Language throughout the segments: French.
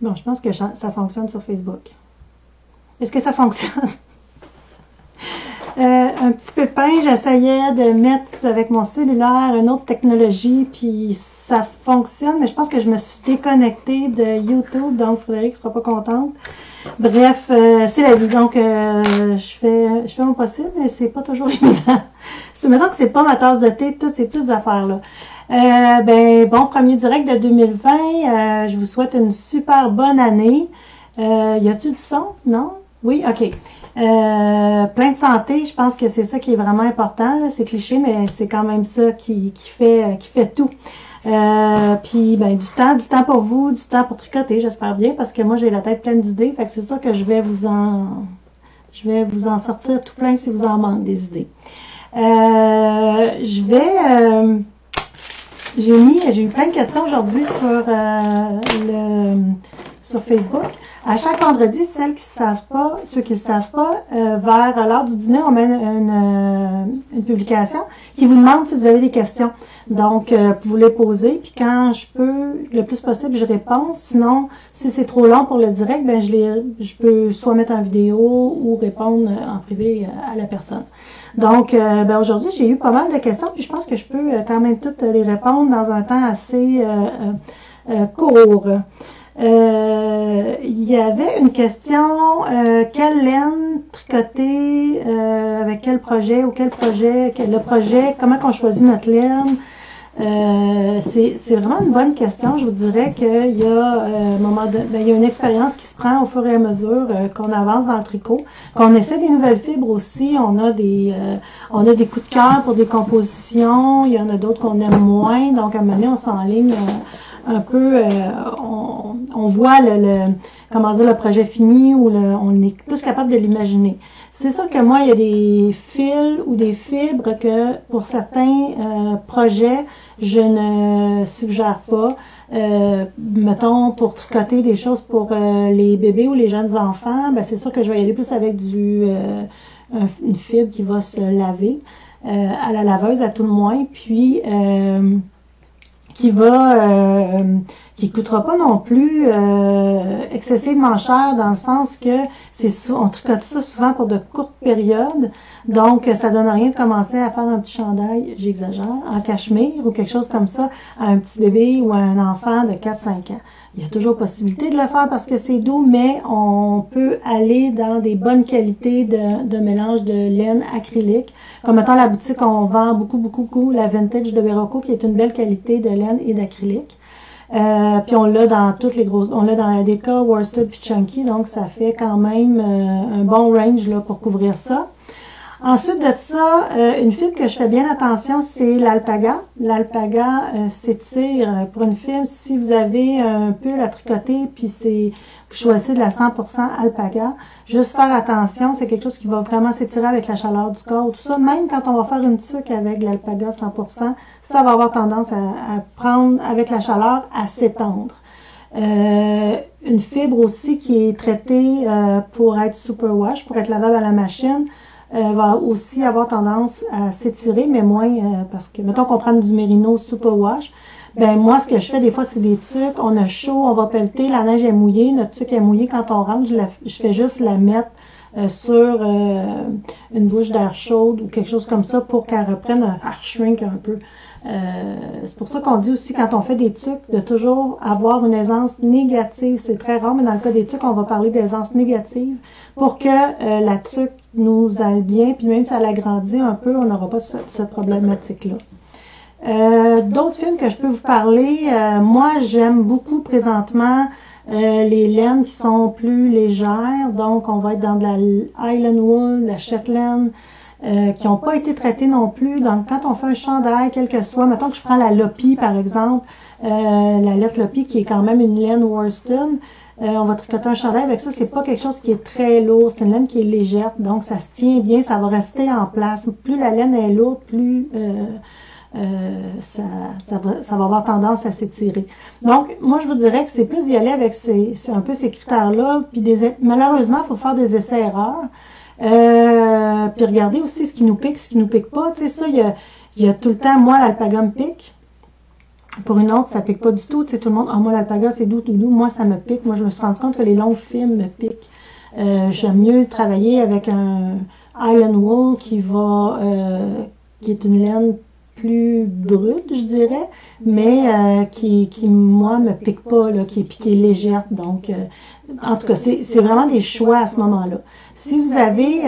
Bon, je pense que ça fonctionne sur Facebook. Est-ce que ça fonctionne? Un petit pépin, j'essayais de mettre avec mon cellulaire une autre technologie, puis ça fonctionne, mais je pense que je me suis déconnectée de YouTube, donc Frédéric ne sera pas contente. Bref, c'est la vie, donc je fais mon possible, mais c'est pas toujours évident. Mettons que c'est pas ma tasse de thé, toutes ces petites affaires-là. Bon, premier direct de 2020, je vous souhaite une super bonne année. Y a-tu du son? Non? Oui? OK. Plein de santé, je pense que c'est ça qui est vraiment important. C'est cliché, mais c'est quand même ça qui fait tout. Puis du temps pour vous, du temps pour tricoter, j'espère bien, parce que moi j'ai la tête pleine d'idées. Fait que c'est sûr que je vais vous en sortir tout plein si vous en manque des idées. J'ai eu plein de questions aujourd'hui sur Facebook. À chaque vendredi, ceux qui ne savent pas, vers l'heure du dîner, on met une publication qui vous demande si vous avez des questions. Donc, vous les posez, puis quand je peux, le plus possible, je réponds. Sinon, si c'est trop long pour le direct, je peux soit mettre en vidéo ou répondre en privé à la personne. Donc, aujourd'hui, j'ai eu pas mal de questions, puis je pense que je peux quand même toutes les répondre dans un temps assez court. Il y avait une question, quelle laine tricoter, avec quel projet, le projet, comment qu'on choisit notre laine. C'est vraiment une bonne question. Je vous dirais qu'il y a il y a une expérience qui se prend au fur et à mesure qu'on avance dans le tricot, qu'on essaie des nouvelles fibres aussi. On a des coups de cœur pour des compositions. Il y en a d'autres qu'on aime moins. Donc à un moment donné, on s'enligne un peu. On voit le projet fini ou on est plus capable de l'imaginer. C'est sûr que moi, il y a des fils ou des fibres que pour certains projets, je ne suggère pas. Mettons, pour tricoter des choses pour les bébés ou les jeunes enfants, c'est sûr que je vais y aller plus avec une fibre qui va se laver à la laveuse à tout le moins, puis qui coûtera pas non plus excessivement cher dans le sens que on tricote ça souvent pour de courtes périodes, donc ça donne rien de commencer à faire un petit chandail, j'exagère, en cachemire ou quelque chose comme ça à un petit bébé ou à un enfant de 4-5 ans. Il y a toujours possibilité de le faire parce que c'est doux, mais on peut aller dans des bonnes qualités de mélange de laine acrylique. Comme étant la boutique, on vend beaucoup la Vintage de Berroco, qui est une belle qualité de laine et d'acrylique. Puis on l'a dans toutes les grosses, on l'a dans la Deka, Worsted puis Chunky, donc ça fait quand même un bon range là pour couvrir ça. Ensuite de ça, une fibre que je fais bien attention, c'est l'alpaga. L'alpaga s'étire pour une fibre. Si vous avez un pull à tricoter, puis vous choisissez de la 100% alpaga, juste faire attention, c'est quelque chose qui va vraiment s'étirer avec la chaleur du corps. Tout ça, même quand on va faire une tuque avec l'alpaga 100%, ça va avoir tendance à prendre, avec la chaleur, à s'étendre. Une fibre aussi qui est traitée pour être superwash, pour être lavable à la machine, va aussi avoir tendance à s'étirer, mais moins parce que, mettons qu'on prenne du mérino superwash, moi, ce que je fais des fois, c'est des tuques, on a chaud, on va pelleter, la neige est mouillée, notre tuque est mouillée, quand on rentre, je fais juste la mettre sur une bouche d'air chaude ou quelque chose comme ça pour qu'elle reprenne à shrink un peu. C'est pour ça qu'on dit aussi, quand on fait des tuques, de toujours avoir une aisance négative. C'est très rare, mais dans le cas des tuques, on va parler d'aisance négative pour que la tuque nous aille bien, puis même si elle agrandit un peu, on n'aura pas cette problématique-là. D'autres films que je peux vous parler, moi j'aime beaucoup présentement les laines qui sont plus légères, donc on va être dans de la Highland Wool, la Shetland, qui n'ont pas été traitées non plus. Donc quand on fait un chandail, quel que soit, mettons que je prends la Lopi par exemple, la laine Lopi qui est quand même une laine Worsted, on va tricoter un chandail avec ça, c'est pas quelque chose qui est très lourd, c'est une laine qui est légère, donc ça se tient bien, ça va rester en place. Plus la laine est lourde, plus ça va avoir tendance à s'étirer. Donc, moi, je vous dirais que c'est plus d'y aller avec un peu ces critères-là, puis malheureusement, il faut faire des essais-erreurs, puis regarder aussi ce qui nous pique pas, tu sais, ça, il y a tout le temps, moi, l'alpaga me pique. Pour une autre, ça pique pas du tout. Tu sais, tout le monde, moi, l'alpaga, c'est doux, tout doux. Moi, ça me pique. Moi, je me suis rendu compte que les longs films me piquent. J'aime mieux travailler avec un Iron Wool qui est une laine plus brute, je dirais, mais qui, moi, me pique pas, là, qui est légère. Donc, en tout cas, c'est vraiment des choix à ce moment-là. Si vous avez,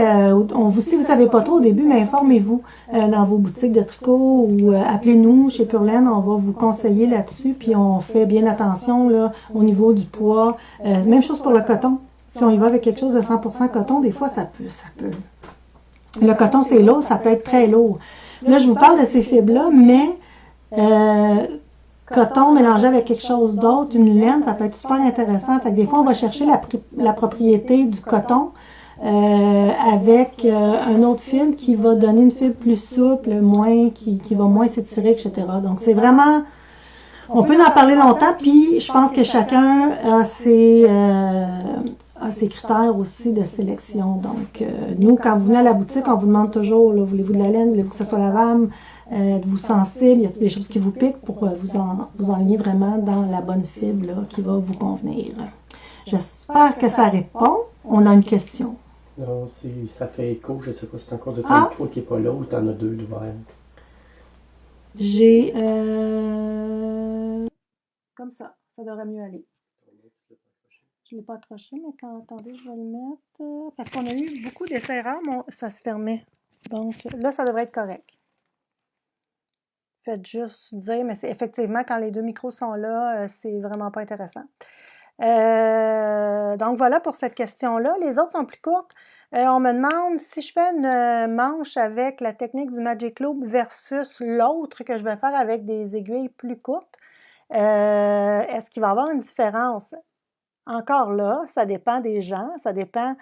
si vous savez pas trop au début, mais informez-vous dans vos boutiques de tricot ou appelez-nous chez Purlaine, on va vous conseiller là-dessus, puis on fait bien attention là au niveau du poids. Même chose pour le coton. Si on y va avec quelque chose de 100% coton, des fois ça peut. Le coton c'est lourd, ça peut être très lourd. Là, je vous parle de ces fibres-là, mais coton mélangé avec quelque chose d'autre, une laine, ça peut être super intéressant. Fait que des fois, on va chercher la propriété du coton avec un autre fibre qui va donner une fibre plus souple, qui va moins s'étirer, etc. Donc, c'est vraiment... On peut en parler longtemps, puis je pense que chacun a ses critères aussi de sélection. Donc, nous, quand vous venez à la boutique, on vous demande toujours, là, voulez-vous de la laine, voulez-vous que ce soit lavable, êtes-vous sensible, y a-t-il des choses qui vous piquent pour vous enligner vraiment dans la bonne fibre là, qui va vous convenir. J'espère que ça répond. On a une question. Non, ça fait écho, je ne sais pas si c'est encore de ton micro qui n'est pas là ou tu en as deux d'ouvert. J'ai comme ça devrait mieux aller. Je ne l'ai pas accroché, mais attendez, je vais le mettre. Parce qu'on a eu beaucoup d'essais-erreurs, mais ça se fermait. Donc là, ça devrait être correct. Faites juste dire, mais c'est effectivement, quand les deux micros sont là, c'est vraiment pas intéressant. Donc voilà pour cette question-là. Les autres sont plus courtes. On me demande si je fais une manche avec la technique du Magic Loop versus l'autre que je vais faire avec des aiguilles plus courtes. Est-ce qu'il va y avoir une différence? Encore là, ça dépend des gens, ça dépend.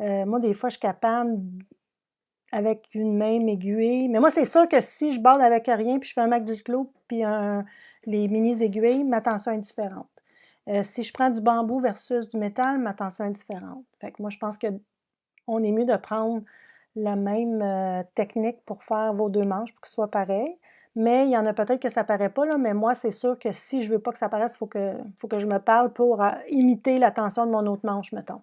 Moi, des fois, je suis capable avec une même aiguille. Mais moi, c'est sûr que si je borde avec rien, puis je fais un Magic Loop, puis les mini-aiguilles, ma tension est différente. Si je prends du bambou versus du métal, ma tension est différente. Fait que moi, je pense qu'on est mieux de prendre la même technique pour faire vos deux manches pour que ce soit pareil. Mais il y en a peut-être que ça ne paraît pas, là, mais moi, c'est sûr que si je ne veux pas que ça paraisse, il faut que je me parle pour imiter la tension de mon autre manche, mettons.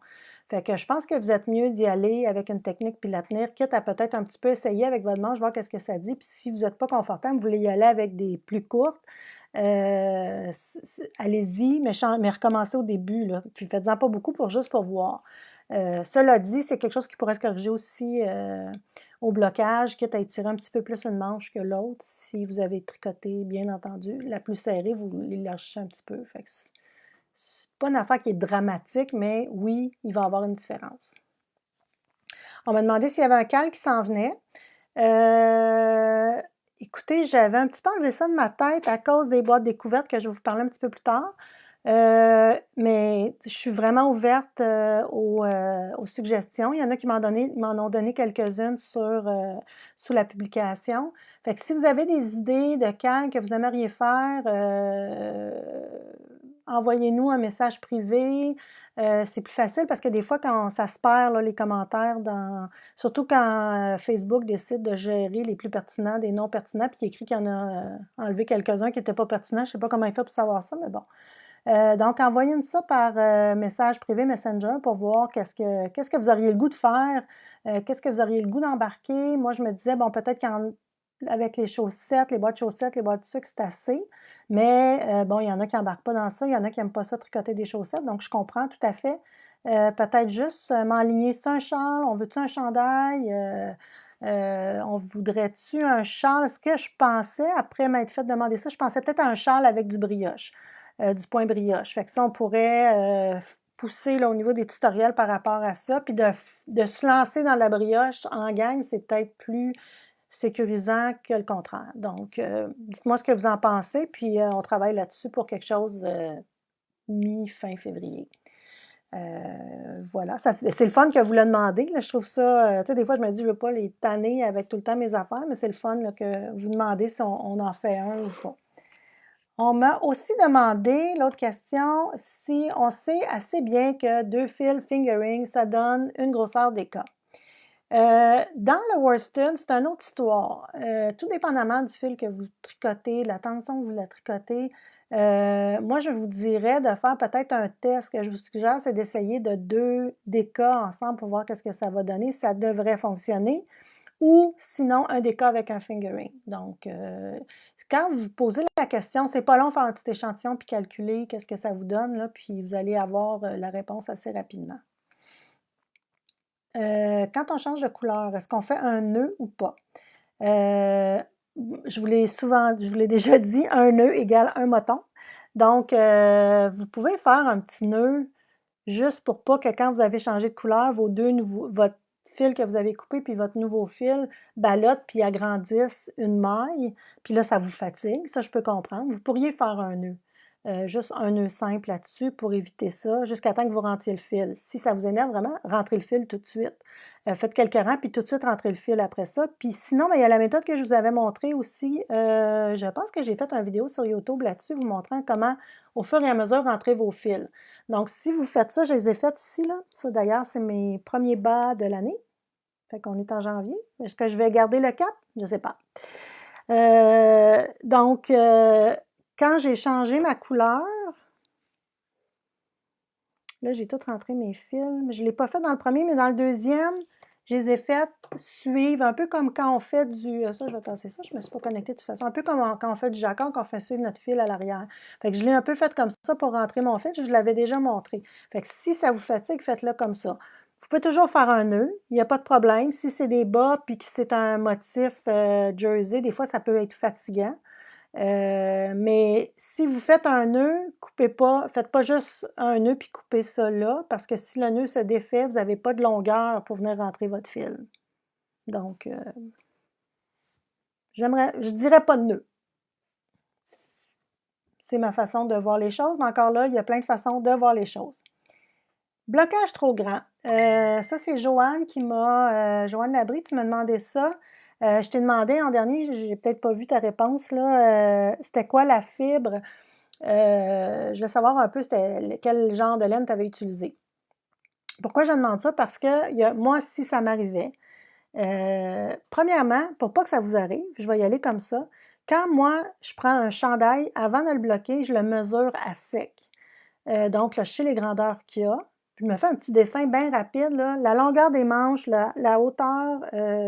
Fait que je pense que vous êtes mieux d'y aller avec une technique puis la tenir, quitte à peut-être un petit peu essayer avec votre manche, voir qu'est-ce que ça dit. Puis si vous n'êtes pas confortable, vous voulez y aller avec des plus courtes, allez-y, mais recommencez au début, là. Puis faites-en pas beaucoup juste pour voir. Cela dit, c'est quelque chose qui pourrait se corriger aussi au blocage, quitte à étirer un petit peu plus une manche que l'autre. Si vous avez tricoté, bien entendu, la plus serrée, vous l'élargissez un petit peu. Fait que c'est pas une affaire qui est dramatique, mais oui, il va y avoir une différence. On m'a demandé s'il y avait un cal qui s'en venait. Écoutez, j'avais un petit peu enlevé ça de ma tête à cause des boîtes découvertes que je vais vous parler un petit peu plus tard. Mais je suis vraiment ouverte aux suggestions. Il y en a qui m'en ont donné quelques-unes sous la publication. Fait que si vous avez des idées de calques que vous aimeriez faire, envoyez-nous un message privé. C'est plus facile parce que des fois, quand ça se perd, là, les commentaires, surtout quand Facebook décide de gérer les plus pertinents des non pertinents, puis il écrit qu'il y en a enlevé quelques-uns qui n'étaient pas pertinents. Je ne sais pas comment il fait pour savoir ça, mais bon. Donc, envoyez-nous ça par message privé Messenger pour voir qu'est-ce que vous auriez le goût de faire, qu'est-ce que vous auriez le goût d'embarquer. Moi, je me disais, bon, peut-être qu'avec les chaussettes, les boîtes de sucre, c'est assez. Mais bon, il y en a qui n'embarquent pas dans ça, il y en a qui n'aiment pas ça tricoter des chaussettes, donc je comprends tout à fait. Peut-être juste m'enligner, c'est un châle, on veut-tu un chandail? On voudrait-tu un châle? Ce que je pensais, après m'être fait demander ça, je pensais peut-être à un châle avec du brioche. Du point brioche. Fait que ça, on pourrait pousser là, au niveau des tutoriels par rapport à ça. Puis de se lancer dans la brioche en gang, c'est peut-être plus sécurisant que le contraire. Donc, dites-moi ce que vous en pensez, puis on travaille là-dessus pour quelque chose mi-fin février. Voilà, c'est le fun que vous le demandez. Là, je trouve ça, tu sais, des fois, je me dis, je ne veux pas les tanner avec tout le temps mes affaires, mais c'est le fun là, que vous demandez si on en fait un ou pas. On m'a aussi demandé, l'autre question, si on sait assez bien que 2 fils fingering, ça donne une grosseur d'écart. Dans le worsted, c'est une autre histoire. Tout dépendamment du fil que vous tricotez, de la tension que vous la tricotez, moi, je vous dirais de faire peut-être un test. Ce que je vous suggère, c'est d'essayer de 2 décas ensemble pour voir qu'est-ce que ça va donner. Ça devrait fonctionner. Ou sinon, un déca avec un fingering. Donc, quand vous posez la question, c'est pas long de faire un petit échantillon puis calculer qu'est-ce que ça vous donne, là, puis vous allez avoir la réponse assez rapidement. Quand on change de couleur, est-ce qu'on fait un nœud ou pas? Je vous l'ai déjà dit, un nœud égale un moton. Donc, vous pouvez faire un petit nœud juste pour pas que quand vous avez changé de couleur, votre fil que vous avez coupé puis votre nouveau fil ballottent puis agrandissent une maille. Puis là, ça vous fatigue. Ça, je peux comprendre. Vous pourriez faire un nœud. Juste un nœud simple là-dessus pour éviter ça, jusqu'à temps que vous rentriez le fil. Si ça vous énerve vraiment, rentrez le fil tout de suite. Faites quelques rangs, puis tout de suite rentrez le fil après ça. Puis sinon, il y a la méthode que je vous avais montrée aussi. Je pense que j'ai fait une vidéo sur YouTube là-dessus, vous montrant comment, au fur et à mesure, rentrer vos fils. Donc, si vous faites ça, je les ai faites ici, là. Ça, d'ailleurs, c'est mes premiers bas de l'année. Fait qu'on est en janvier. Est-ce que je vais garder le cap? Je ne sais pas. Donc, quand j'ai changé ma couleur, là, j'ai tout rentré mes fils. Je ne l'ai pas fait dans le premier, mais dans le deuxième, je les ai fait suivre, un peu comme quand on fait du... Ça, je vais tasser ça, je ne me suis pas connectée de toute façon. Un peu comme quand on fait du jacquard, quand on fait suivre notre fil à l'arrière. Fait que je l'ai un peu fait comme ça pour rentrer mon fil. Je l'avais déjà montré. Fait que si ça vous fatigue, faites-le comme ça. Vous pouvez toujours faire un nœud, il n'y a pas de problème. Si c'est des bas puis que c'est un motif jersey, des fois, ça peut être fatigant. Mais si vous faites un nœud, faites pas juste un nœud puis coupez ça là, parce que si le nœud se défait, vous n'avez pas de longueur pour venir rentrer votre fil. Donc, je dirais pas de nœud. C'est ma façon de voir les choses, mais encore là, il y a plein de façons de voir les choses. Blocage trop grand. Ça, c'est Joanne Joanne Labrie, tu m'as demandé ça. Je t'ai demandé en dernier, j'ai peut-être pas vu ta réponse, là. C'était quoi la fibre? Je veux savoir un peu quel genre de laine tu avais utilisé. Pourquoi je demande ça? Parce que moi, si ça m'arrivait, premièrement, pour pas que ça vous arrive, je vais y aller comme ça. Quand moi, je prends un chandail, avant de le bloquer, je le mesure à sec. Donc, là, je sais les grandeurs qu'il y a. Je me fais un petit dessin bien rapide, là. La longueur des manches, la hauteur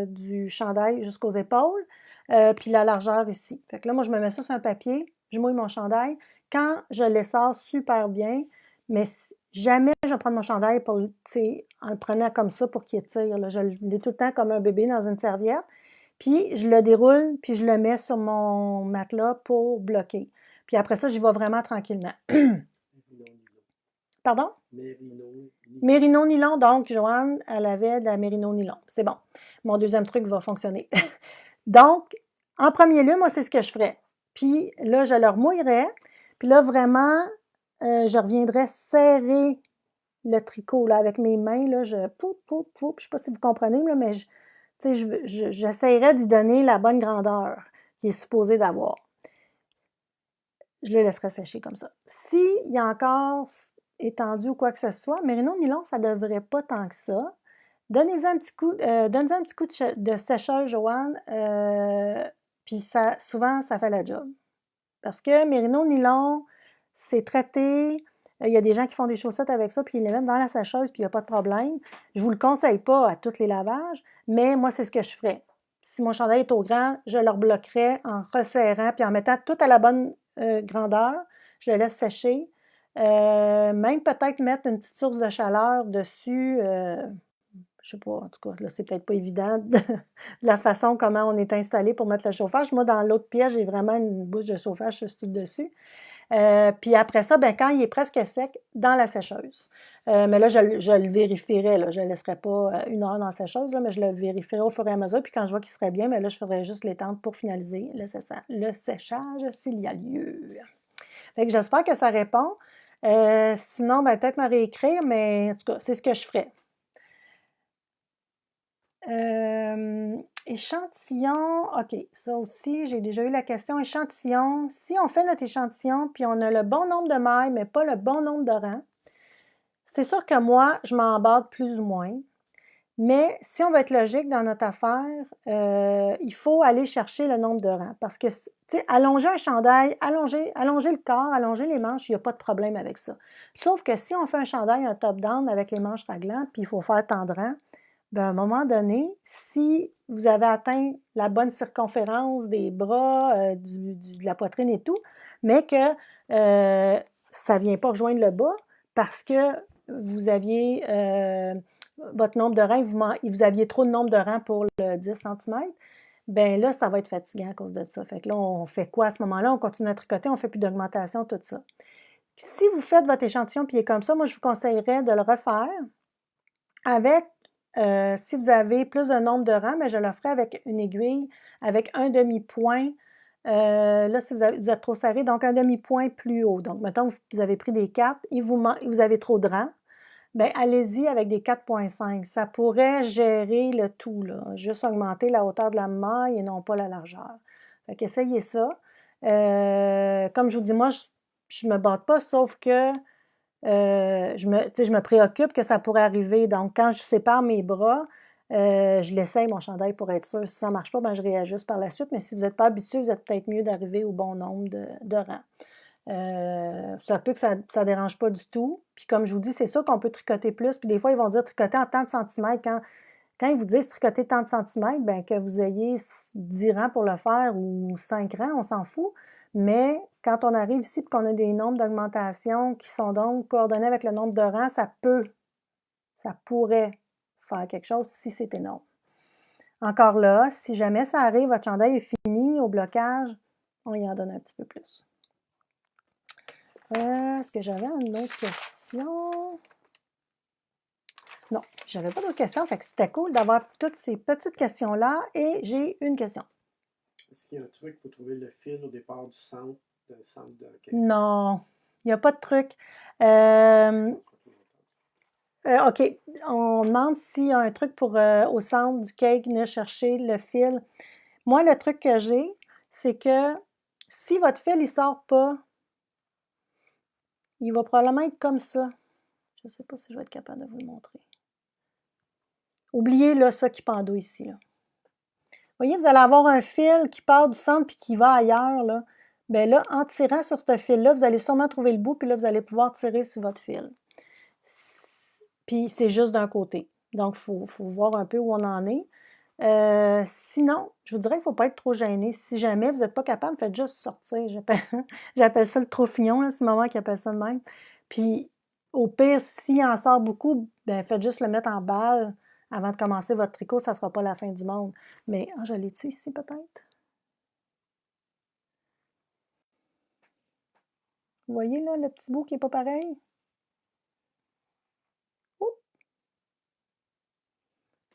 du chandail jusqu'aux épaules, puis la largeur ici. Fait que là, moi, je me mets ça sur un papier, je mouille mon chandail. Quand je l'essore super bien, mais jamais je vais prendre mon chandail en le prenant comme ça pour qu'il étire. Là. Je l'ai tout le temps comme un bébé dans une serviette. Puis, je le déroule, puis je le mets sur mon matelas pour bloquer. Puis après ça, j'y vais vraiment tranquillement. Pardon? Mérino nylon. Donc, Joanne, elle avait de la mérino nylon. C'est bon. Mon deuxième truc va fonctionner. Donc, en premier lieu, moi, c'est ce que je ferais. Puis là, je le remouillerais. Puis là, vraiment, je reviendrais serrer le tricot là, avec mes mains. Là, je ne sais pas si vous comprenez, là, mais j'essaierais d'y donner la bonne grandeur qu'il est supposé d'avoir. Je le laisserai sécher comme ça. S'il y a encore étendu ou quoi que ce soit, mérino nylon, ça ne devrait pas tant que ça. Donnez-en un petit coup, donnez-en un petit coup de sécheuse, Joanne, puis souvent, ça fait la job. Parce que mérino nylon, c'est traité. Il y a des gens qui font des chaussettes avec ça, puis ils les mettent dans la sécheuse, puis il n'y a pas de problème. Je ne vous le conseille pas à tous les lavages, mais moi, c'est ce que je ferais. Si mon chandail est trop grand, je le rebloquerais en resserrant, puis en mettant tout à la bonne grandeur. Je le laisse sécher. Même peut-être mettre une petite source de chaleur dessus. Je sais pas, en tout cas, là, c'est peut-être pas évident de la façon comment on est installé pour mettre le chauffage. Moi, dans l'autre pièce, j'ai vraiment une bouche de chauffage juste tout dessus. Puis après ça, quand il est presque sec, dans la sécheuse. Mais là, je le vérifierai. Là. Je ne le laisserai pas 1 heure dans la sécheuse, là, mais je le vérifierai au fur et à mesure. Puis quand je vois qu'il serait bien, mais là, je ferai juste l'étendre pour finaliser le séchage s'il y a lieu. Fait que j'espère que ça répond. Sinon, peut-être me réécrire, mais en tout cas, c'est ce que je ferais. Échantillon, OK, ça aussi, j'ai déjà eu la question. Échantillon, si on fait notre échantillon, puis on a le bon nombre de mailles, mais pas le bon nombre de rangs, c'est sûr que moi, je m'embarque plus ou moins. Mais si on veut être logique dans notre affaire, il faut aller chercher le nombre de rangs. Parce que, tu sais, allonger un chandail, allonger le corps, allonger les manches, il n'y a pas de problème avec ça. Sauf que si on fait un chandail, un top-down avec les manches raglantes, puis il faut faire tant de rangs, ben, à un moment donné, si vous avez atteint la bonne circonférence des bras, de la poitrine et tout, mais que ça ne vient pas rejoindre le bas parce que vous aviez votre nombre de rangs, vous aviez trop de nombre de rangs pour le 10 cm, ben là, ça va être fatigant à cause de ça. Fait que là, on fait quoi à ce moment-là? On continue à tricoter, on ne fait plus d'augmentation, tout ça. Si vous faites votre échantillon puis il est comme ça, moi, je vous conseillerais de le refaire avec, si vous avez plus de nombre de rangs, mais je le ferai avec une aiguille, avec un demi-point. Là, si vous êtes trop serré, donc un demi-point plus haut. Donc, mettons que vous avez pris des 4 et vous avez trop de rangs, bien, allez-y avec des 4,5. Ça pourrait gérer le tout, là. Juste augmenter la hauteur de la maille et non pas la largeur. Fait qu'essayez ça. Comme je vous dis, moi, je me batte pas, sauf que je me préoccupe que ça pourrait arriver. Donc, quand je sépare mes bras, je l'essaye, mon chandail, pour être sûr. Si ça ne marche pas, ben, je réajuste par la suite. Mais si vous n'êtes pas habitué, vous êtes peut-être mieux d'arriver au bon nombre de rangs. Ça peut que ça ne dérange pas du tout. Puis comme je vous dis, c'est sûr qu'on peut tricoter plus. Puis des fois, ils vont dire tricoter en tant de centimètres. Quand ils vous disent tricoter tant de centimètres, bien que vous ayez 10 rangs pour le faire ou 5 rangs, on s'en fout. Mais quand on arrive ici et qu'on a des nombres d'augmentation qui sont donc coordonnés avec le nombre de rangs, ça pourrait faire quelque chose si c'est énorme. Encore là, si jamais ça arrive, votre chandail est fini au blocage, on y en donne un petit peu plus. Est-ce que j'avais une autre question? Non, j'avais pas d'autres questions, fait que c'était cool d'avoir toutes ces petites questions-là et j'ai une question. Est-ce qu'il y a un truc pour trouver le fil au départ du centre de cake? Non, il n'y a pas de truc. OK, on demande s'il y a un truc pour au centre du cake, venir chercher le fil. Moi, le truc que j'ai, c'est que si votre fil ne sort pas, il va probablement être comme ça. Je ne sais pas si je vais être capable de vous le montrer. Oubliez là, ça qui pendouille ici. Là. Vous voyez, vous allez avoir un fil qui part du centre puis qui va ailleurs. Là. Bien là, en tirant sur ce fil-là, vous allez sûrement trouver le bout, puis là, vous allez pouvoir tirer sur votre fil. Puis c'est juste d'un côté. Donc, il faut voir un peu où on en est. Sinon, je vous dirais qu'il ne faut pas être trop gêné. Si jamais vous n'êtes pas capable, faites juste sortir. J'appelle ça le trop fignon, c'est maman qui appelle ça de même. Puis, au pire, s'il en sort beaucoup, ben, faites juste le mettre en balle avant de commencer votre tricot. Ça ne sera pas la fin du monde. Mais, je l'ai-tu ici peut-être? Vous voyez là, le petit bout qui n'est pas pareil? Oups!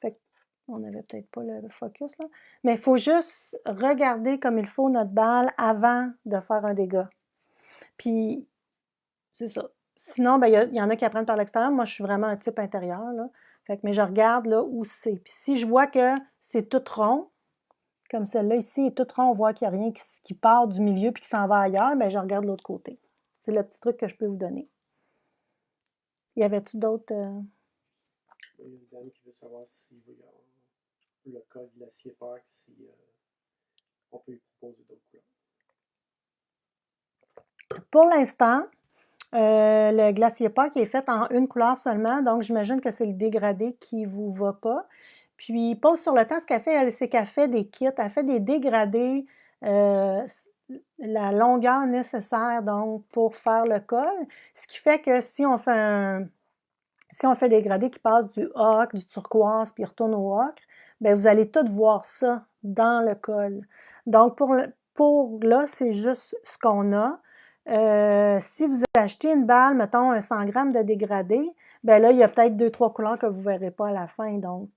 Fait on n'avait peut-être pas le focus là. Mais il faut juste regarder comme il faut notre balle avant de faire un dégât. Puis, c'est ça. Sinon, ben, il y en a qui apprennent par l'extérieur. Moi, je suis vraiment un type intérieur. Là. Fait que, mais je regarde là où c'est. Puis si je vois que c'est tout rond, comme celle-là ici est tout rond, on voit qu'il n'y a rien qui part du milieu puis qui s'en va ailleurs, ben, je regarde de l'autre côté. C'est le petit truc que je peux vous donner. Y avait-tu d'autres... Il y a une dame qui veut savoir si le code de l'acier Park, si on peut lui proposer d'autres couleurs. Pour l'instant, le glacier Park est fait en une couleur seulement, donc j'imagine que c'est le dégradé qui ne vous va pas. Puis, pause sur le temps, ce qu'elle fait, c'est qu'elle fait des kits, elle fait des dégradés, la longueur nécessaire donc pour faire le col, ce qui fait que si on fait des dégradés qui passent du ocre, du turquoise, puis retourne au ocre, bien, vous allez tout voir ça dans le col. Donc, pour là, c'est juste ce qu'on a. Si vous achetez une balle, mettons un 100 grammes de dégradé, bien là, il y a peut-être 2-3 couleurs que vous ne verrez pas à la fin, donc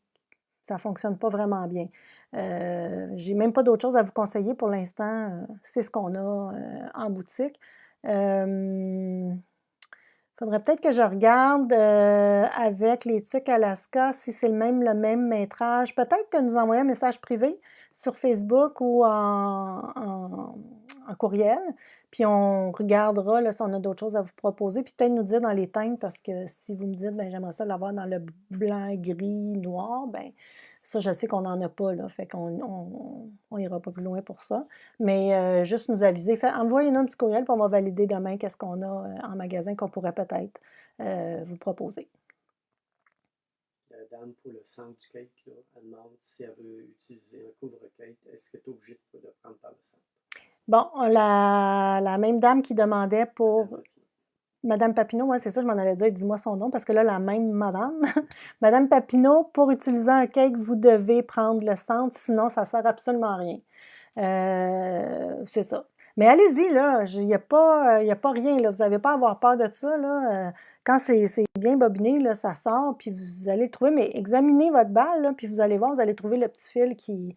ça ne fonctionne pas vraiment bien. J'ai même pas d'autre chose à vous conseiller pour l'instant. C'est ce qu'on a en boutique. Faudrait peut-être que je regarde avec les tucs Alaska si c'est le même métrage. Peut-être que nous envoyer un message privé sur Facebook ou en en courriel, puis on regardera là, si on a d'autres choses à vous proposer, puis peut-être nous dire dans les teintes, parce que si vous me dites, ben j'aimerais ça l'avoir dans le blanc, gris, noir, ben ça, je sais qu'on n'en a pas, là, fait qu'on ira pas plus loin pour ça. Mais juste nous aviser, envoyez-nous un petit courriel, puis on va valider demain qu'est-ce qu'on a en magasin qu'on pourrait peut-être vous proposer. La dame pour le centre du cake, là, elle demande si elle veut utiliser un couvre-cake, est-ce que tu es obligé de le prendre par le centre? Bon, la même dame qui demandait pour Madame Papineau. Madame Papineau, ouais, c'est ça, je m'en allais dire, dis-moi son nom, parce que là, la même madame, Madame Papineau, pour utiliser un cake, vous devez prendre le centre, sinon ça sert absolument à rien. C'est ça. Mais allez-y, là, il n'y a pas rien, là, vous n'avez pas à avoir peur de ça, là. Quand c'est bien bobiné, là, ça sort, puis vous allez le trouver, mais examinez votre balle, là, puis vous allez voir, vous allez trouver le petit fil qui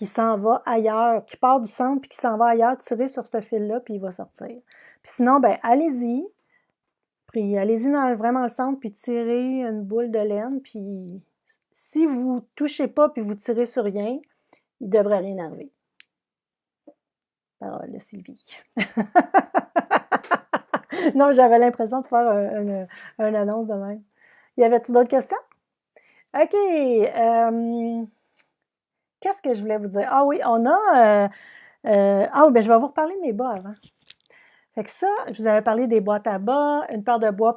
s'en va ailleurs, qui part du centre, puis qui s'en va ailleurs, tirez sur ce fil-là, puis il va sortir. Puis sinon, ben allez-y, puis allez-y dans vraiment le centre, puis tirez une boule de laine, puis si vous touchez pas, puis vous tirez sur rien, il ne devrait rien arriver. Parole de Sylvie. Non, j'avais l'impression de faire une annonce de même. Y avait-tu d'autres questions? OK. Qu'est-ce que je voulais vous dire? Ah oui, on a... ah oui, ben je vais vous reparler de mes bas avant. Fait que ça, je vous avais parlé des boîtes à bas, une paire de bas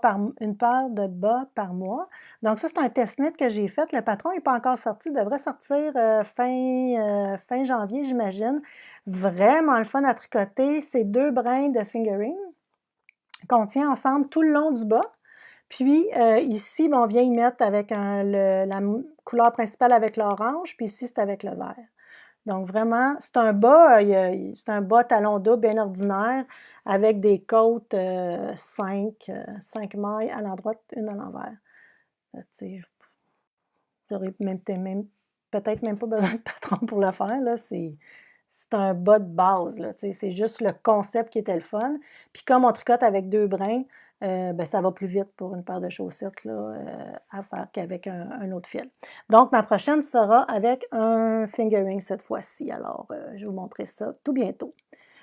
par mois. Donc ça, c'est un test-net que j'ai fait. Le patron n'est pas encore sorti, il devrait sortir fin janvier, j'imagine. Vraiment le fun à tricoter. C'est 2 brins de fingering qu'on tient ensemble tout le long du bas. Puis ici, ben, on vient y mettre avec la couleur principale avec l'orange, puis ici, c'est avec le vert. Donc vraiment, c'est un bas talon double bien ordinaire avec des côtes 5 mailles à l'endroit, une à l'envers. J'aurais peut-être même pas besoin de patron pour le faire, là. C'est un bas de base, là. C'est juste le concept qui était le fun. Puis comme on tricote avec 2 brins, ben ça va plus vite pour une paire de chaussettes là, à faire qu'avec un autre fil. Donc, ma prochaine sera avec un fingering cette fois-ci. Alors, je vais vous montrer ça tout bientôt.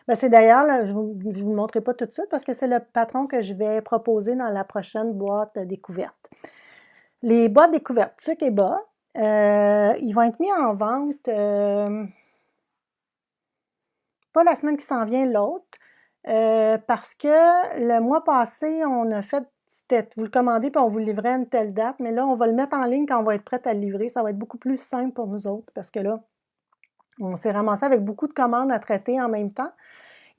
Ben, c'est d'ailleurs, là, je ne vous montrerai pas tout de suite parce que c'est le patron que je vais proposer dans la prochaine boîte découverte. Les boîtes découvertes, tuc et bas, ils vont être mis en vente pas la semaine qui s'en vient, l'autre. Parce que le mois passé, on a fait, vous le commandez puis on vous le livrait à une telle date, mais là, on va le mettre en ligne quand on va être prête à le livrer. Ça va être beaucoup plus simple pour nous autres parce que là, on s'est ramassé avec beaucoup de commandes à traiter en même temps.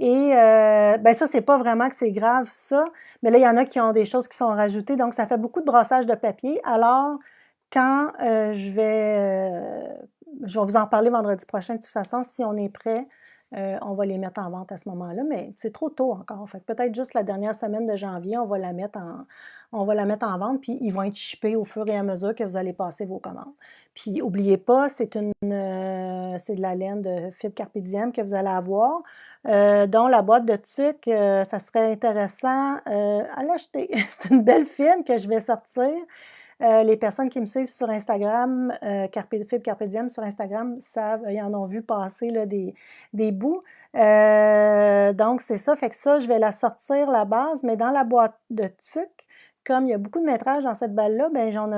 Et ben ça, c'est pas vraiment que c'est grave, ça, mais là, il y en a qui ont des choses qui sont rajoutées, donc ça fait beaucoup de brassage de papier. Alors, quand je vais vous en parler vendredi prochain de toute façon, si on est prêt, on va les mettre en vente à ce moment-là, mais c'est trop tôt encore. Fait peut-être juste la dernière semaine de janvier, on va la mettre en vente, puis ils vont être shippés au fur et à mesure que vous allez passer vos commandes. Puis n'oubliez pas, c'est de la laine de fibre Carpe Diem que vous allez avoir, dont la boîte de tuc, ça serait intéressant à l'acheter. C'est une belle fibre que je vais sortir. Les personnes qui me suivent sur Instagram, Fibre Carpe Diem sur Instagram, ils en ont vu passer là, des bouts. Donc, c'est ça. Fait que ça, je vais la sortir, la base, mais dans la boîte de tuc, comme il y a beaucoup de métrage dans cette balle-là, ben on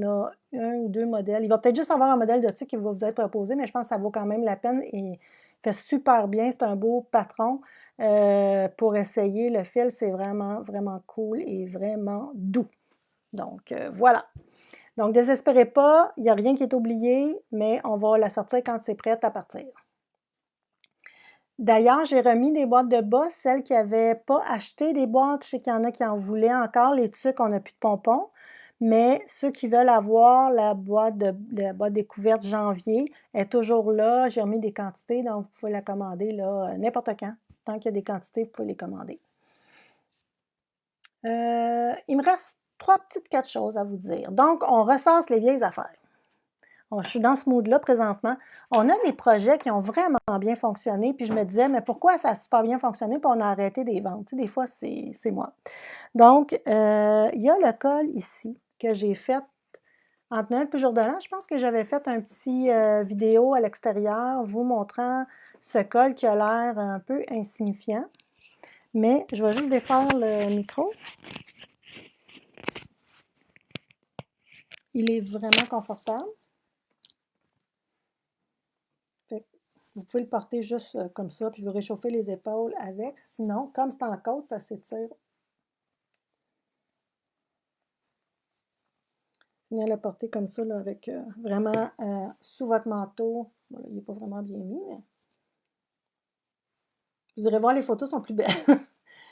a 1 ou 2 modèles. Il va peut-être juste avoir un modèle de tuc qui va vous être proposé, mais je pense que ça vaut quand même la peine et il fait super bien. C'est un beau patron pour essayer. Le fil, c'est vraiment, vraiment cool et vraiment doux. Donc, voilà. Donc, désespérez pas, il n'y a rien qui est oublié, mais on va la sortir quand c'est prêt à partir. D'ailleurs, j'ai remis des boîtes de bas, celles qui n'avaient pas acheté des boîtes, je sais qu'il y en a qui en voulaient encore, les tucs, on n'a plus de pompons, mais ceux qui veulent avoir la boîte découverte janvier est toujours là, j'ai remis des quantités, donc vous pouvez la commander là n'importe quand. Tant qu'il y a des quantités, vous pouvez les commander. Il me reste 4 choses à vous dire. Donc, on ressasse les vieilles affaires. Je suis dans ce mood-là présentement. On a des projets qui ont vraiment bien fonctionné, puis je me disais, mais pourquoi ça a super bien fonctionné, puis on a arrêté des ventes? Tu sais, des fois, c'est moi. Donc, il y a le col ici que j'ai fait entre Noël et jour de l'an, je pense que j'avais fait un petit vidéo à l'extérieur vous montrant ce col qui a l'air un peu insignifiant. Mais je vais juste défaire le micro. Il est vraiment confortable. Vous pouvez le porter juste comme ça, puis vous réchauffez les épaules avec. Sinon, comme c'est en côte, ça s'étire. Venez le porter comme ça, là, avec vraiment sous votre manteau. Voilà, il n'est pas vraiment bien mis, mais vous irez voir, les photos sont plus belles.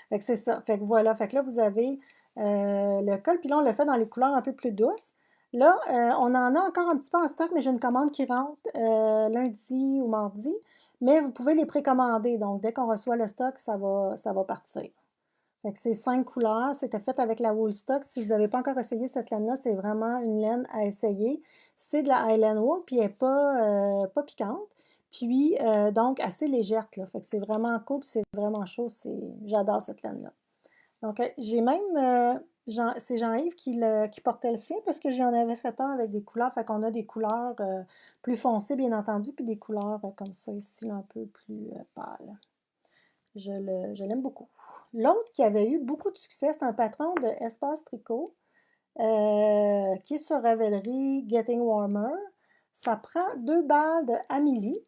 Fait que c'est ça. Fait que voilà. Fait que là, vous avez le col. Puis là, on le fait dans les couleurs un peu plus douces. Là, on en a encore un petit peu en stock, mais j'ai une commande qui rentre lundi ou mardi. Mais vous pouvez les précommander. Donc, dès qu'on reçoit le stock, ça va partir. Fait que c'est 5 couleurs. C'était fait avec la Woolstock. Si vous n'avez pas encore essayé cette laine-là, c'est vraiment une laine à essayer. C'est de la Highland Wool, puis elle n'est pas piquante. Puis, donc, assez légère, là. Fait que c'est vraiment cool, puis c'est vraiment chaud. J'adore cette laine-là. Donc, j'ai même, c'est Jean-Yves qui portait le sien parce que j'en avais fait un avec des couleurs. Fait qu'on a des couleurs plus foncées, bien entendu, puis des couleurs comme ça ici, là, un peu plus pâles. Je l'aime beaucoup. L'autre qui avait eu beaucoup de succès, c'est un patron de Espace Tricot qui est sur Ravelry, Getting Warmer. Ça prend 2 balles de Amélie.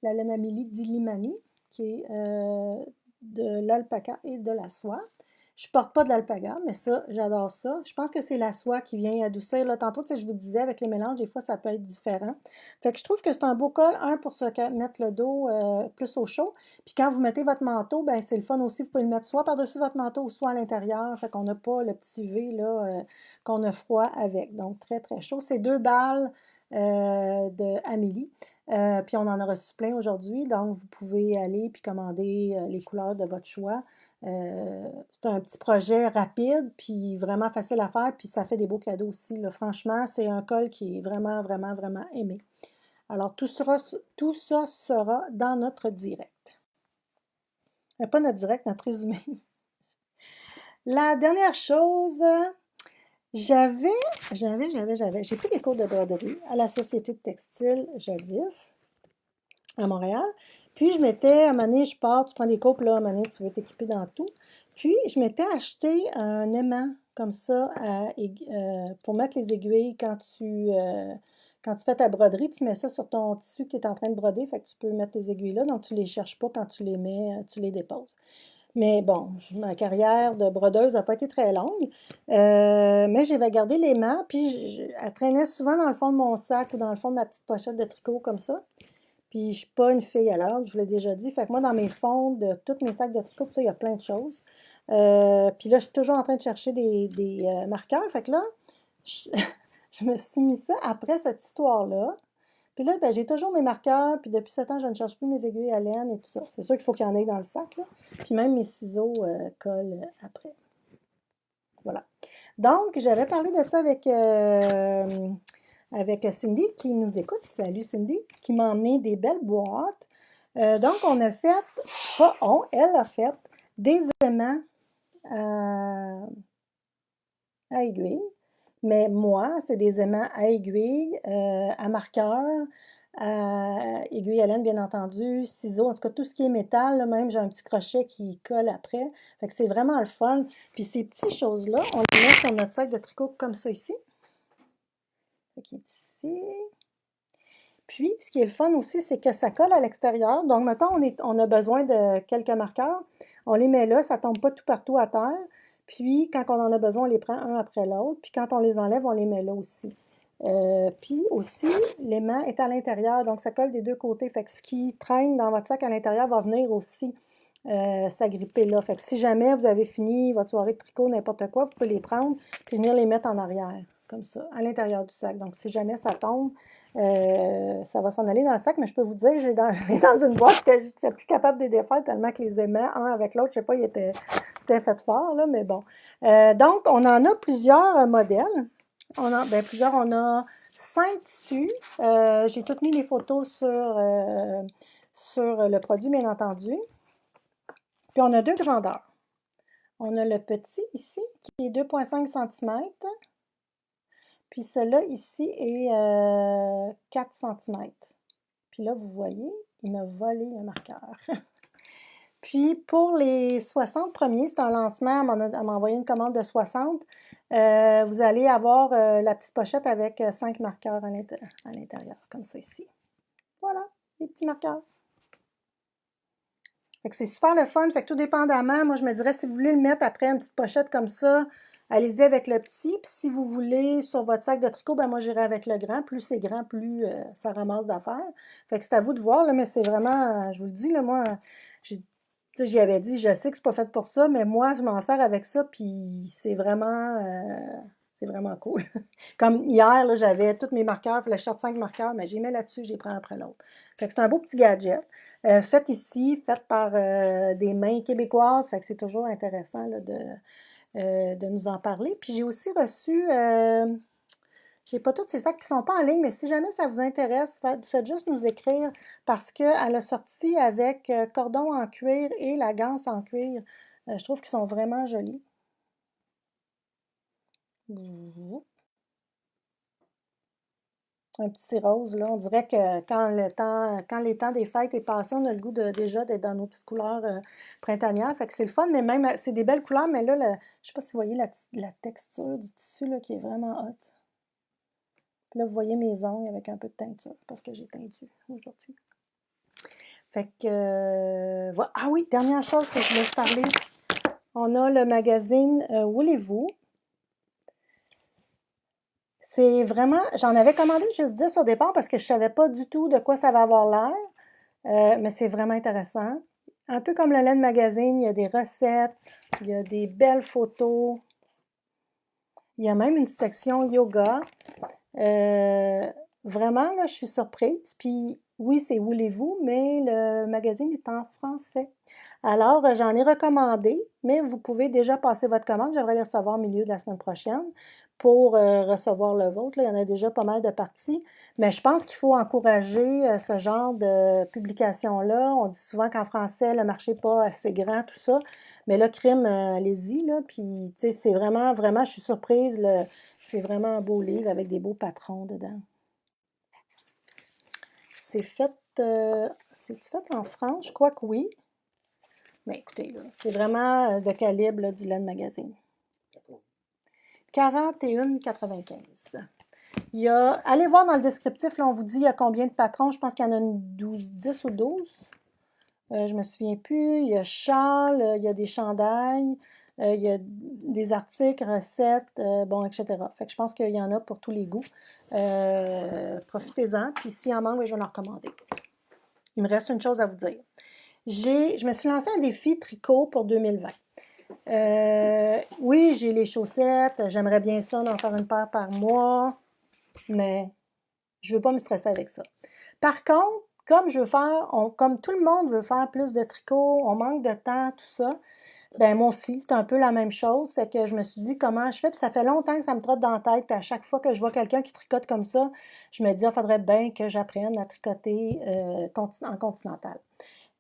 La laine Amélie d'Illimani, qui est de l'alpaca et de la soie. Je porte pas de l'alpaga, mais ça, j'adore ça. Je pense que c'est la soie qui vient adoucir. Là, tantôt, je vous disais, avec les mélanges, des fois, ça peut être différent. Fait que je trouve que c'est un beau col, pour se mettre le dos plus au chaud. Puis quand vous mettez votre manteau, ben c'est le fun aussi. Vous pouvez le mettre soit par-dessus votre manteau ou soit à l'intérieur. Fait qu'on n'a pas le petit V là, qu'on a froid avec. Donc, très, très chaud. C'est 2 balles de Amélie. Puis on en a reçu plein aujourd'hui, donc vous pouvez aller puis commander les couleurs de votre choix. C'est un petit projet rapide, puis vraiment facile à faire, puis ça fait des beaux cadeaux aussi, là. Franchement, c'est un col qui est vraiment, vraiment, vraiment aimé. Alors, tout ça sera dans notre direct. Pas notre direct, notre résumé. La dernière chose, j'ai pris des cours de broderie à la Société de textile jadis, à Montréal. Puis, à un moment donné, je pars, tu prends des cours, puis là, à un moment donné, tu veux t'équiper dans tout. Puis, je m'étais acheté un aimant comme ça pour mettre les aiguilles quand tu fais ta broderie. Tu mets ça sur ton tissu qui est en train de broder, fait que tu peux mettre tes aiguilles là, donc tu ne les cherches pas quand tu les mets, tu les déposes. Mais bon, ma carrière de brodeuse n'a pas été très longue, mais j'avais gardé l'aimant, puis elle traînait souvent dans le fond de mon sac ou dans le fond de ma petite pochette de tricot comme ça. Puis, je suis pas une fille à l'heure, je vous l'ai déjà dit. Fait que moi, dans mes fonds de tous mes sacs de tricot, ça, il y a plein de choses. Puis là, je suis toujours en train de chercher des marqueurs. Fait que là, je, je me suis mis ça après cette histoire-là. Puis là, ben, j'ai toujours mes marqueurs. Puis depuis 7 ans, je ne cherche plus mes aiguilles à laine et tout ça. C'est sûr qu'il faut qu'il y en ait dans le sac, là. Puis même mes ciseaux collent après. Voilà. Donc, j'avais parlé de ça avec Cindy qui nous écoute. Salut Cindy, qui m'a emmené des belles boîtes. Donc, on a fait, pas on, elle a fait des aimants à aiguille. Mais moi, c'est des aimants à aiguille, à marqueur, à aiguille à laine, bien entendu, ciseaux, en tout cas, tout ce qui est métal, là, même j'ai un petit crochet qui colle après. Fait que c'est vraiment le fun. Puis ces petites choses-là, on les met sur notre sac de tricot comme ça ici. Qui est ici. Puis, ce qui est le fun aussi, c'est que ça colle à l'extérieur. Donc, mettons, on a besoin de quelques marqueurs. On les met là, ça ne tombe pas tout partout à terre. Puis, quand on en a besoin, on les prend un après l'autre. Puis, quand on les enlève, on les met là aussi. Puis aussi, l'aimant est à l'intérieur, donc ça colle des deux côtés. Fait que ce qui traîne dans votre sac à l'intérieur va venir aussi s'agripper là. Fait que si jamais vous avez fini votre soirée de tricot, n'importe quoi, vous pouvez les prendre et venir les mettre en arrière, comme ça, à l'intérieur du sac. Donc, si jamais ça tombe, ça va s'en aller dans le sac, mais je peux vous dire, j'ai dans une boîte que je n'étais plus capable de les défaire tellement que les aimants, un avec l'autre, je ne sais pas, c'était fait fort, là, mais bon. Donc, on en a plusieurs modèles. On a 5 tissus. J'ai toutes mis les photos sur le produit, bien entendu. Puis, on a 2 grandeurs. On a le petit ici, qui est 2,5 cm. Puis celui-là ici est 4 cm. Puis là, vous voyez, il m'a volé un marqueur. Puis pour les 60 premiers, c'est un lancement, elle m'a envoyé une commande de 60. Vous allez avoir la petite pochette avec 5 marqueurs à l'intérieur, comme ça ici. Voilà, des petits marqueurs. Fait que c'est super le fun. Fait que tout dépendamment, moi je me dirais, si vous voulez le mettre après une petite pochette comme ça, allez-y avec le petit. Puis si vous voulez sur votre sac de tricot, ben moi j'irai avec le grand. Plus c'est grand, plus ça ramasse d'affaires. Fait que c'est à vous de voir, là, mais c'est vraiment, je vous le dis, là, moi, j'y avais dit, je sais que c'est pas fait pour ça, mais moi je m'en sers avec ça, puis c'est vraiment cool. Comme hier, là, j'avais tous mes marqueurs, il fallait que je sorte 5 marqueurs, mais j'ai mis là-dessus, j'ai pris un après l'autre. Fait que c'est un beau petit gadget. Fait ici, fait par des mains québécoises, fait que c'est toujours intéressant là, de nous en parler. Puis j'ai aussi reçu, j'ai pas tous ces sacs qui sont pas en ligne, mais si jamais ça vous intéresse, faites juste nous écrire parce qu'elle a sorti avec cordon en cuir et la ganse en cuir. Je trouve qu'ils sont vraiment jolis. Un petit rose, là. On dirait que quand les temps des fêtes est passé, on a le goût déjà d'être dans nos petites couleurs printanières. Fait que c'est le fun, mais même, c'est des belles couleurs, mais là, je sais pas si vous voyez la texture du tissu, là, qui est vraiment hot. Puis là, vous voyez mes ongles avec un peu de teinture, parce que j'ai teintu aujourd'hui. Fait que, voilà. Ah oui, dernière chose que je voulais vous parler. On a le magazine Voulez-vous. C'est vraiment, j'en avais commandé juste 10 au départ parce que je savais pas du tout de quoi ça va avoir l'air, mais c'est vraiment intéressant. Un peu comme le Laine Magazine, il y a des recettes, il y a des belles photos, il y a même une section yoga. Vraiment, là, je suis surprise. Puis oui, c'est Voulez-vous, mais le magazine est en français. Alors, j'en ai recommandé, mais vous pouvez déjà passer votre commande. J'aimerais les recevoir au milieu de la semaine prochaine pour recevoir le vôtre. Là, il y en a déjà pas mal de parties. Mais je pense qu'il faut encourager ce genre de publication-là. On dit souvent qu'en français, le marché n'est pas assez grand, tout ça. Mais là, crime, allez-y, là. Puis, tu sais, c'est vraiment, vraiment, je suis surprise. C'est vraiment un beau livre avec des beaux patrons dedans. C'est fait, c'est-tu fait en France? Je crois que oui. Mais écoutez, là, c'est vraiment de calibre là, du Laine Magazine. 41,95. Allez voir dans le descriptif, là, on vous dit il y a combien de patrons. Je pense qu'il y en a 10 ou 12. Je me souviens plus. Il y a Charles, il y a des chandails, il y a des articles, recettes, bon, etc. Fait que je pense qu'il y en a pour tous les goûts. Profitez-en. Puis s'il en manque, je vais en recommander. Il me reste une chose à vous dire. Je me suis lancé un défi tricot pour 2020. Oui, j'ai les chaussettes. J'aimerais bien ça, d'en faire une paire par mois. Mais je ne veux pas me stresser avec ça. Par contre, comme comme tout le monde veut faire plus de tricot, on manque de temps, tout ça, ben moi aussi, c'est un peu la même chose. Fait que je me suis dit comment je fais, puis ça fait longtemps que ça me trotte dans la tête, puis à chaque fois que je vois quelqu'un qui tricote comme ça, je me dis, il faudrait bien que j'apprenne à tricoter en continental.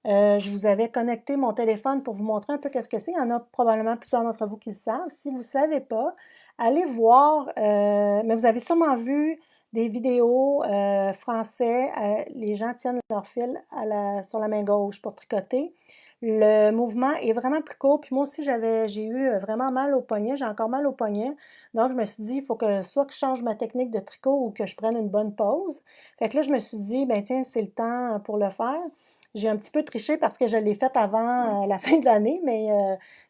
Je vous avais connecté mon téléphone pour vous montrer un peu qu'est-ce que c'est. Il y en a probablement plusieurs d'entre vous qui le savent. Si vous ne savez pas, allez voir, mais vous avez sûrement vu des vidéos français, les gens tiennent leur fil sur la main gauche pour tricoter. Le mouvement est vraiment plus court. Puis moi aussi, j'ai eu vraiment mal au poignet. J'ai encore mal au poignet. Donc, je me suis dit, il faut que soit que je change ma technique de tricot ou que je prenne une bonne pause. Fait que là, je me suis dit, ben tiens, c'est le temps pour le faire. J'ai un petit peu triché parce que je l'ai fait avant la fin de l'année, mais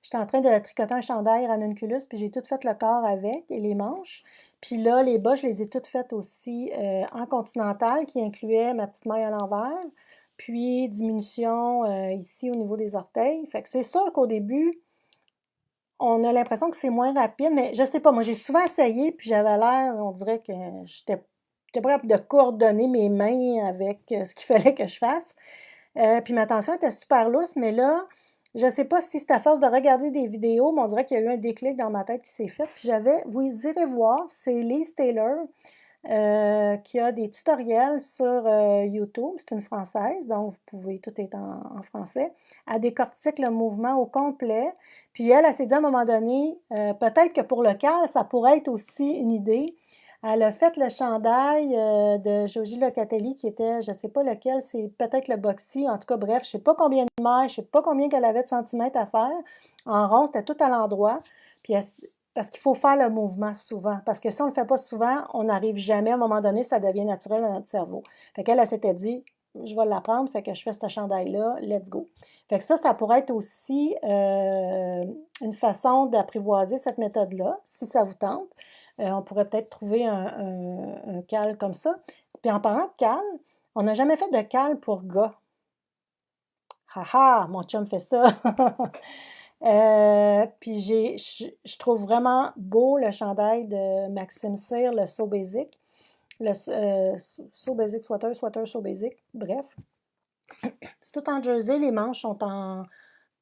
j'étais en train de tricoter un chandail ranunculus, puis j'ai tout fait le corps avec et les manches. Puis là, les bas, je les ai toutes faites aussi en continental, qui incluait ma petite maille à l'envers, puis diminution ici au niveau des orteils. Fait que c'est sûr qu'au début, on a l'impression que c'est moins rapide, mais je sais pas, moi j'ai souvent essayé, puis j'avais l'air, on dirait que j'étais pas capable de coordonner mes mains avec ce qu'il fallait que je fasse. Puis ma tension était super lousse, mais là, je ne sais pas si c'est à force de regarder des vidéos, mais on dirait qu'il y a eu un déclic dans ma tête qui s'est fait. Puis vous irez voir, c'est Liz Taylor. qui a des tutoriels sur YouTube. C'est une Française, donc vous pouvez, tout est en français. Elle décortique le mouvement au complet. Puis elle s'est dit à un moment donné, peut-être que pour le cal, ça pourrait être aussi une idée. Elle a fait le chandail de Joji Locatelli qui était, je ne sais pas lequel, c'est peut-être le Boxy. En tout cas, bref, je ne sais pas combien de mailles, je ne sais pas combien qu'elle avait de centimètres à faire. En rond, c'était tout à l'endroit. Puis parce qu'il faut faire le mouvement souvent. Parce que si on ne le fait pas souvent, on n'arrive jamais. À un moment donné, ça devient naturel dans notre cerveau. Fait qu'elle, elle s'était dit, je vais l'apprendre, fait que je fais ce chandail-là, let's go. Fait que ça pourrait être aussi une façon d'apprivoiser cette méthode-là, si ça vous tente. On pourrait peut-être trouver un cal comme ça. Puis en parlant de cal, on n'a jamais fait de cal pour gars. Haha, mon chum fait ça. Puis je trouve vraiment beau le chandail de Maxime Cyr, le So Basic. Le So Basic Sweater So Basic, bref. C'est tout en jersey, les manches sont en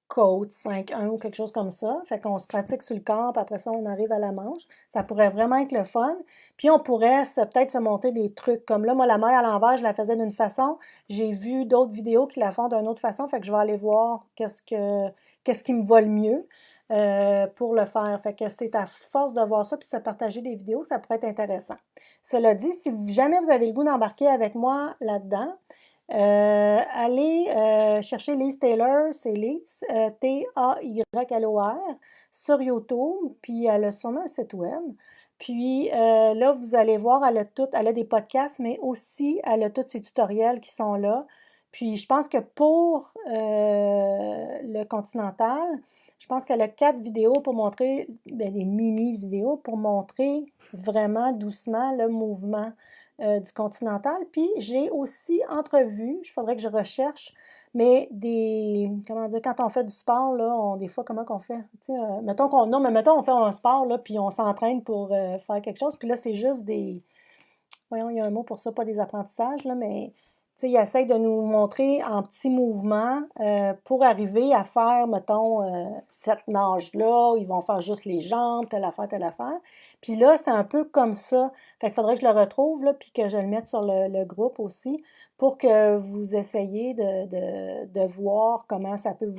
côte 5-1 ou quelque chose comme ça. Fait qu'on se pratique sur le corps, puis après ça, on arrive à la manche. Ça pourrait vraiment être le fun. Puis on pourrait peut-être se monter des trucs. Comme là, moi, la maille à l'envers, je la faisais d'une façon. J'ai vu d'autres vidéos qui la font d'une autre façon. Fait que je vais aller voir qu'est-ce qui me va le mieux pour le faire. Fait que c'est à force de voir ça puis de se partager des vidéos, ça pourrait être intéressant. Cela dit, si jamais vous avez le goût d'embarquer avec moi là-dedans, allez chercher Lise Taylor, c'est Lise, Taylor, sur YouTube, puis elle a sûrement un site web. Puis là, vous allez voir, elle a des podcasts, mais aussi elle a tous ses tutoriels qui sont là. Puis je pense que pour le Continental, je pense qu'elle a 4 vidéos pour montrer, des mini-vidéos pour montrer vraiment doucement le mouvement du Continental. Puis j'ai aussi entrevu, il faudrait que je recherche, mais comment dire, quand on fait du sport, là, des fois, comment qu'on fait? Tu sais, mettons on fait un sport, là, puis on s'entraîne pour faire quelque chose, puis là, c'est juste voyons, il y a un mot pour ça, pas des apprentissages, là, mais tu sais, ils essayent de nous montrer en petits mouvements pour arriver à faire, mettons, cette nage-là, ils vont faire juste les jambes, telle affaire, telle affaire. Puis là, c'est un peu comme ça. Fait qu'il faudrait que je le retrouve, là, puis que je le mette sur le groupe aussi, pour que vous essayiez de voir comment ça peut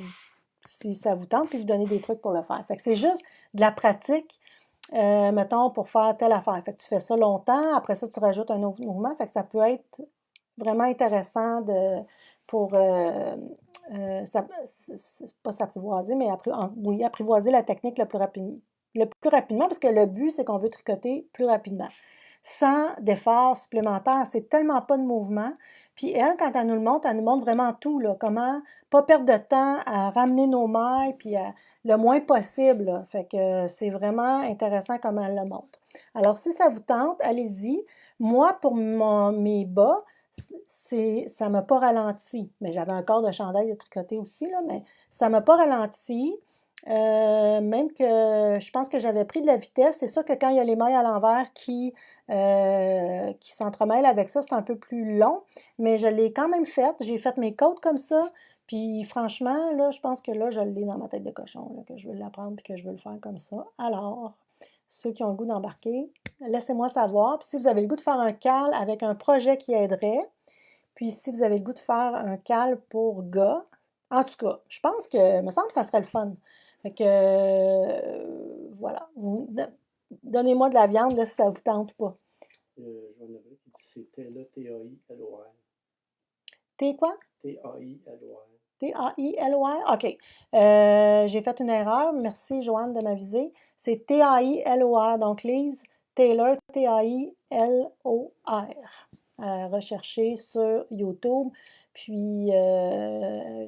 si ça vous tente, puis vous donner des trucs pour le faire. Fait que c'est juste de la pratique. Mettons, pour faire telle affaire. Fait que tu fais ça longtemps, après ça, tu rajoutes un autre mouvement. Fait que ça peut être vraiment intéressant pour pas s'apprivoiser, mais oui, apprivoiser la technique le plus rapidement, parce que le but, c'est qu'on veut tricoter plus rapidement. Sans d'efforts supplémentaires, c'est tellement pas de mouvement. Puis elle, quand elle nous montre vraiment tout, là, comment pas perdre de temps à ramener nos mailles, puis le moins possible, là. Fait que c'est vraiment intéressant comment elle le montre. Alors, si ça vous tente, allez-y. Moi, pour mes bas, ça m'a pas ralenti. Mais j'avais un corps de chandail de tricoter aussi, là, mais ça m'a pas ralenti. Même que je pense que j'avais pris de la vitesse. C'est sûr que quand il y a les mailles à l'envers qui s'entremêlent avec ça, c'est un peu plus long, mais je l'ai quand même faite. J'ai fait mes côtes comme ça. Puis franchement, là, je pense que là, je l'ai dans ma tête de cochon, là, que je veux l'apprendre et que je veux le faire comme ça. Alors, ceux qui ont le goût d'embarquer, laissez-moi savoir. Puis si vous avez le goût de faire un cal avec un projet qui aiderait, puis si vous avez le goût de faire un cal pour gars, en tout cas, je pense que, me semble que ça serait le fun. Fait que, voilà. Donnez-moi de la viande, là, si ça vous tente pas. Je vais en avoir qui dit c'est Taylor, T-A-I-L-O-R. T quoi? T-A-I-L-O-R. T-A-I-L-O-R? OK. J'ai fait une erreur. Merci, Joanne, de m'aviser. C'est T-A-I-L-O-R. Donc, Lise Taylor, T-A-I-L-O-R. Rechercher sur YouTube. Puis,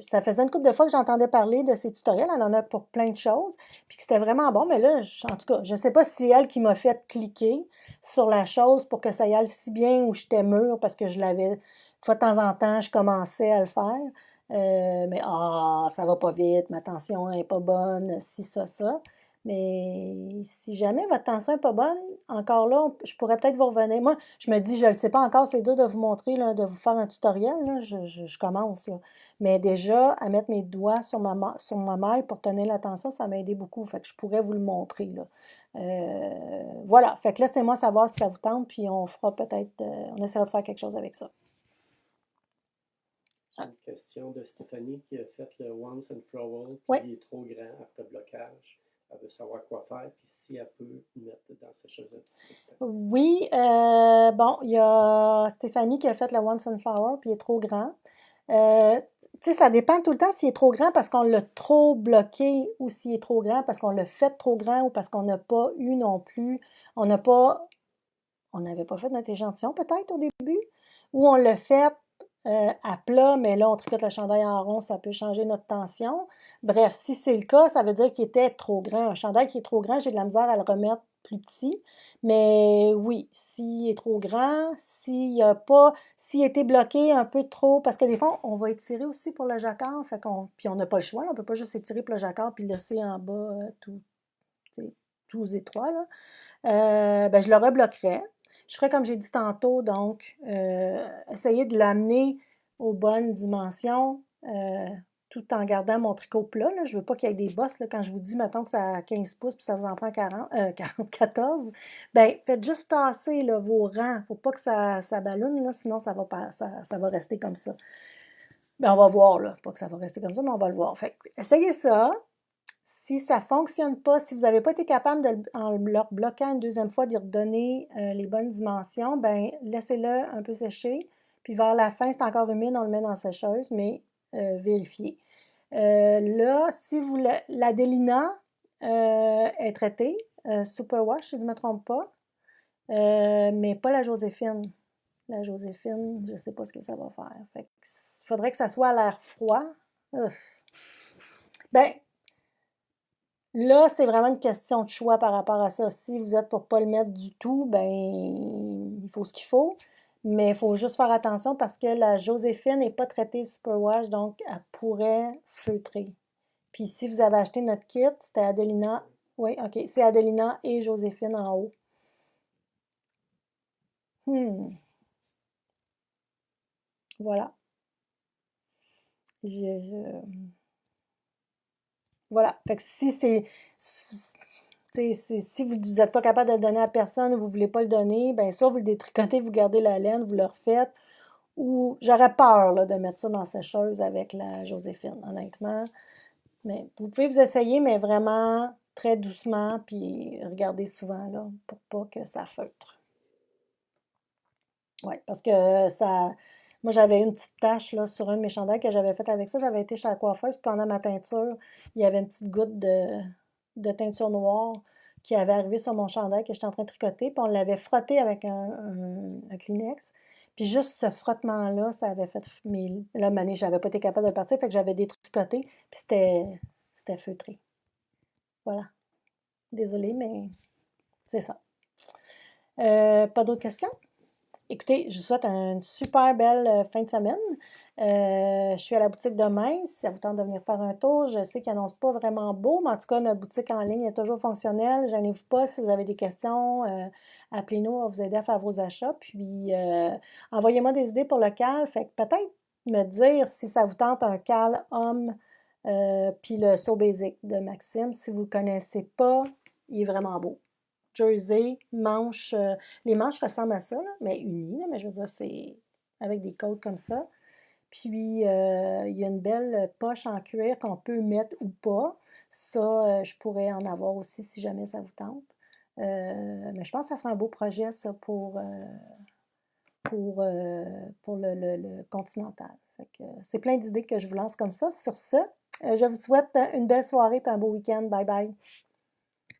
ça faisait une couple de fois que j'entendais parler de ces tutoriels. Elle en a pour plein de choses. Puis que c'était vraiment bon. Mais là, en tout cas, je ne sais pas si c'est elle qui m'a fait cliquer sur la chose pour que ça y aille si bien où j'étais mûre parce que je l'avais. De fois de temps en temps, je commençais à le faire. Mais ça va pas vite, ma tension n'est pas bonne, si, ça. Mais si jamais votre tension n'est pas bonne, encore là, je pourrais peut-être vous revenir. Moi, je me dis, je ne le sais pas encore, c'est dur de vous montrer, là, de vous faire un tutoriel, là, je commence, là. Mais déjà, à mettre mes doigts sur ma maille pour tenir la tension, ça m'a aidé beaucoup. Fait que je pourrais vous le montrer, là. Voilà. Fait que laissez-moi savoir si ça vous tente, puis on fera peut-être, on essaiera de faire quelque chose avec ça. J'ai une question de Stéphanie qui a fait le Once and for All, puis Oui. il est trop grand après blocage. Elle veut savoir quoi faire, puis si elle peut mettre dans ces choses un petit peu de temps. Oui, bon, il y a Stéphanie qui a fait le One Sunflower, puis il est trop grand. Tu sais, ça dépend tout le temps s'il est trop grand parce qu'on l'a trop bloqué ou s'il est trop grand parce qu'on l'a fait trop grand ou parce qu'on n'a pas eu non plus, on n'avait pas fait notre échantillon peut-être au début, ou on l'a fait à plat, mais là on tricote le chandail en rond, ça peut changer notre tension. Bref, si c'est le cas, ça veut dire qu'il était trop grand. Un chandail qui est trop grand, j'ai de la misère à le remettre plus petit. Mais oui, s'il est trop grand, s'il était bloqué un peu trop, parce que des fois, on va étirer aussi pour le jacquard, puis on n'a pas le choix, là, on ne peut pas juste étirer pour le jacquard puis le laisser en bas tout étroit, là. Ben, je le rebloquerais. Je ferais comme j'ai dit tantôt, donc essayer de l'amener aux bonnes dimensions tout en gardant mon tricot plat. Là. Je ne veux pas qu'il y ait des bosses. Là, quand je vous dis, mettons que ça a 15 pouces puis ça vous en prend 14, ben faites juste tasser là, vos rangs. Il ne faut pas que ça ballonne, là, sinon ça va rester comme ça. Ben, on va voir, là. Pas que ça va rester comme ça, mais on va le voir. Fait essayez ça. Si ça ne fonctionne pas, si vous n'avez pas été capable, en le bloquant une deuxième fois, d'y redonner les bonnes dimensions, ben laissez-le un peu sécher. Puis vers la fin, c'est encore humide, on le met dans la sécheuse, mais vérifiez. Là, si vous la Delina est traitée, Superwash, si je ne me trompe pas, mais pas la Joséphine. La Joséphine, je ne sais pas ce que ça va faire. Fait que, il faudrait que ça soit à l'air froid. Ben, là, c'est vraiment une question de choix par rapport à ça. Si vous êtes pour ne pas le mettre du tout, ben il faut ce qu'il faut. Mais il faut juste faire attention parce que la Joséphine n'est pas traitée Superwash, donc elle pourrait feutrer. Puis si vous avez acheté notre kit, c'était Adelina. Oui, OK. C'est Adelina et Joséphine en haut. Voilà. Voilà. Fait que si si vous n'êtes pas capable de le donner à personne ou vous ne voulez pas le donner, bien soit vous le détricotez, vous gardez la laine, vous le refaites, ou j'aurais peur là, de mettre ça dans la sécheuse avec la Joséphine, honnêtement. Mais vous pouvez vous essayer, mais vraiment très doucement, puis regardez souvent là, pour pas que ça feutre. Oui, parce que ça. Moi, j'avais une petite tache là, sur un de mes chandails que j'avais fait avec ça. J'avais été chez la coiffeuse, puis pendant ma teinture, il y avait une petite goutte de teinture noire qui avait arrivé sur mon chandail que j'étais en train de tricoter, puis on l'avait frotté avec un Kleenex. Puis juste ce frottement-là, ça avait fait. Là, mané, j'avais pas été capable de partir, fait que j'avais détricoté, puis c'était feutré. Voilà. Désolée, mais c'est ça. Pas d'autres questions? Écoutez, je vous souhaite une super belle fin de semaine. Je suis à la boutique demain. Si ça vous tente de venir faire un tour, je sais qu'il n'annonce pas vraiment beau, mais en tout cas, notre boutique en ligne est toujours fonctionnelle. Gênez-vous pas si vous avez des questions. Appelez-nous, on va vous aider à faire vos achats. Puis, envoyez-moi des idées pour le cal. Fait que peut-être me dire si ça vous tente un cal homme, puis le So Basic de Maxime. Si vous ne le connaissez pas, il est vraiment beau. Jersey, manches, les manches ressemblent à ça, là, mais unies, là, mais je veux dire, c'est avec des côtes comme ça. Puis, il y a une belle poche en cuir qu'on peut mettre ou pas. Ça, je pourrais en avoir aussi si jamais ça vous tente. Mais je pense que ça serait un beau projet, ça, pour le continental. Fait que, c'est plein d'idées que je vous lance comme ça. Sur ce, je vous souhaite une belle soirée et un beau week-end. Bye bye!